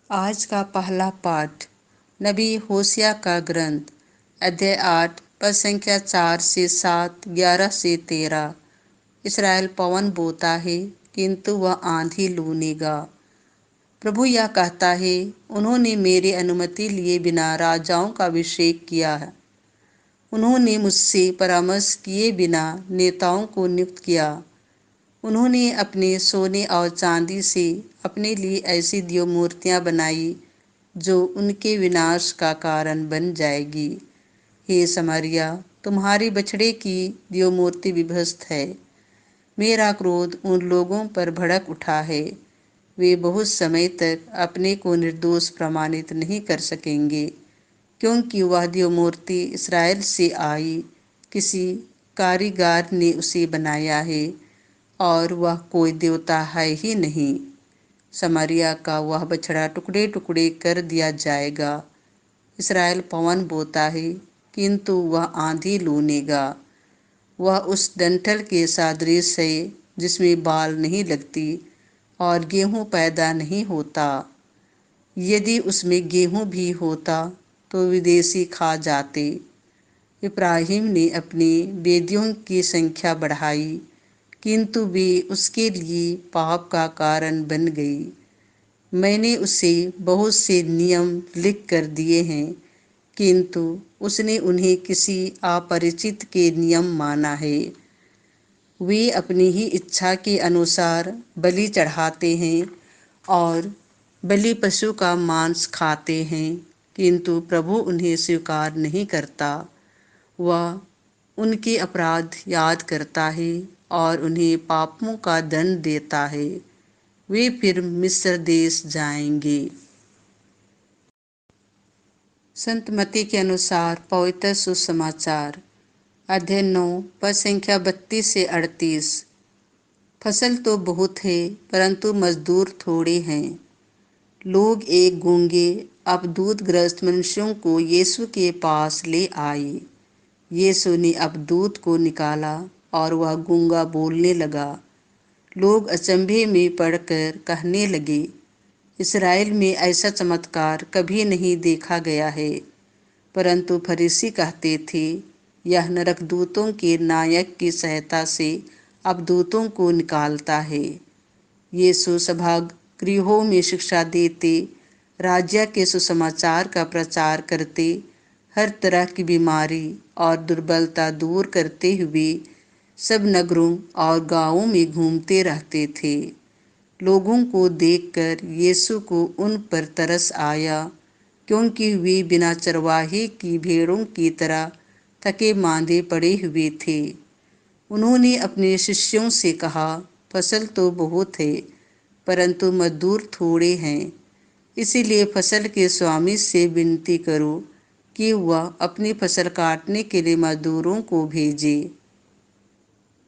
आज का पहला पाठ नबी होशिया का ग्रंथ अध्याय 8 पद संख्या 4 से 7, 11 से 13। इसराइल पवन बोता है किंतु वह आंधी लूनेगा। प्रभु यह कहता है, उन्होंने मेरी अनुमति लिए बिना राजाओं का अभिषेक किया है। उन्होंने मुझसे परामर्श किए बिना नेताओं को नियुक्त किया। उन्होंने अपने सोने और चांदी से अपने लिए ऐसी देव मूर्तियां बनाई जो उनके विनाश का कारण बन जाएगी। हे समरिया, तुम्हारी बछड़े की देव मूर्ति विभस्त है। मेरा क्रोध उन लोगों पर भड़क उठा है। वे बहुत समय तक अपने को निर्दोष प्रमाणित नहीं कर सकेंगे, क्योंकि वह देव मूर्ति इस्राएल से आई, किसी कारीगर ने उसे बनाया है और वह कोई देवता है ही नहीं। समरिया का वह बछड़ा टुकड़े टुकड़े कर दिया जाएगा। इसराइल पवन बोता है किंतु वह आंधी लूनेगा। वह उस डंठल के सदृश है जिसमें बाल नहीं लगती और गेहूं पैदा नहीं होता। यदि उसमें गेहूं भी होता तो विदेशी खा जाते। इब्राहिम ने अपनी वेदियों की संख्या बढ़ाई, किंतु वे उसके लिए पाप का कारण बन गई। मैंने उसे बहुत से नियम लिख कर दिए हैं, किंतु उसने उन्हें किसी अपरिचित के नियम माना है। वे अपनी ही इच्छा के अनुसार बलि चढ़ाते हैं और बलि पशु का मांस खाते हैं, किंतु प्रभु उन्हें स्वीकार नहीं करता। वह उनके अपराध याद करता है और उन्हें पापों का दंड देता है। वे फिर मिस्र देश जाएंगे। संत मत्ती के अनुसार पवित्र सुसमाचार अध्याय 9 पद संख्या 32 से 38। फसल तो बहुत है परंतु मजदूर थोड़े हैं। लोग एक गूंगे अपदूतग्रस्त मनुष्यों को यीशु के पास ले आए। यीशु ने अपदूत को निकाला और वह गूंगा बोलने लगा। लोग अचंभे में पड़कर कहने लगे, इस्राएल में ऐसा चमत्कार कभी नहीं देखा गया है। परंतु फरीसी कहते थे, यह नरकदूतों के नायक की सहायता से अपदूतों को निकालता है। यीशु सभागृहों में शिक्षा देते, राज्य के सुसमाचार का प्रचार करते, हर तरह की बीमारी और दुर्बलता दूर करते हुए सब नगरों और गांवों में घूमते रहते थे। लोगों को देखकर यीशु को उन पर तरस आया, क्योंकि वे बिना चरवाहे की भेड़ों की तरह थके मांदे पड़े हुए थे। उन्होंने अपने शिष्यों से कहा, फसल तो बहुत है परंतु मजदूर थोड़े हैं। इसीलिए फसल के स्वामी से विनती करो कि वह अपनी फसल काटने के लिए मजदूरों को भेजे।